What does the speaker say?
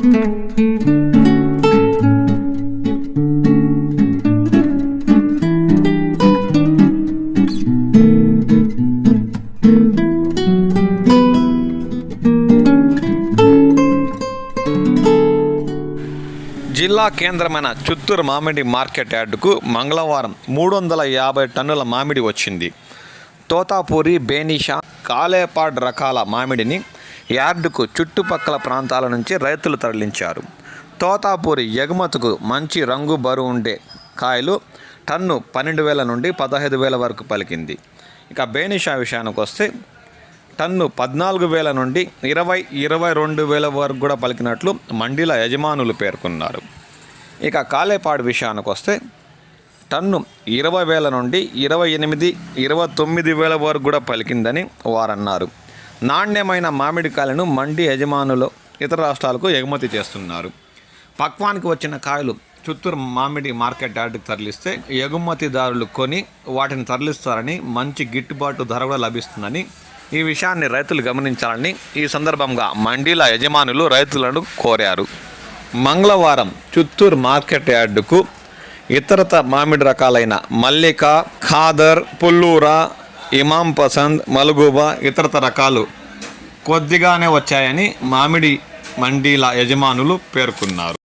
జిల్లా కేంద్రమైన చిత్తూరు మామిడి మార్కెట్ యార్డుకు మంగళవారం 350 టన్నుల మామిడి వచ్చింది. తోతాపూరి, బేనిషా, కాలేపాడ్ రకాల మామిడిని యార్డుకు చుట్టుపక్కల ప్రాంతాల నుంచి రైతులు తరలించారు. తోతాపూరి ఎగుమతుకు మంచి రంగు బరువు ఉండే కాయలు టన్ను 12,000 నుండి 15,000 వరకు పలికింది. ఇక బేనిషా విషయానికి వస్తే టన్ను 14,000 నుండి 22,000 వరకు కూడా పలికినట్లు మండీల యజమానులు పేర్కొన్నారు. ఇక కాలేపాడు విషయానికి వస్తే టన్ను 20,000 నుండి 29,000 వరకు కూడా పలికిందని వారన్నారు. నాణ్యమైన మామిడికాయలను మండీ యజమానులు ఇతర రాష్ట్రాలకు ఎగుమతి చేస్తున్నారు. పక్వానికి వచ్చిన కాయలు చిత్తూరు మామిడి మార్కెట్ యార్డుకు తరలిస్తే ఎగుమతిదారులు కొని వాటిని తరలిస్తారని, మంచి గిట్టుబాటు ధర కూడా లభిస్తుందని, ఈ విషయాన్ని రైతులు గమనించాలని ఈ సందర్భంగా మండీల యజమానులు రైతులను కోరారు. మంగళవారం చిత్తూరు మార్కెట్ యార్డుకు ఇతరత మామిడి రకాలైన మల్లిక, ఖాదర్, పుల్లూరా, ఇమాం పసంద్, మలుగుబా ఇతరత రకాలు కొద్దిగానే వచ్చాయని మామిడి మండీల యజమానులు పేర్కొన్నారు.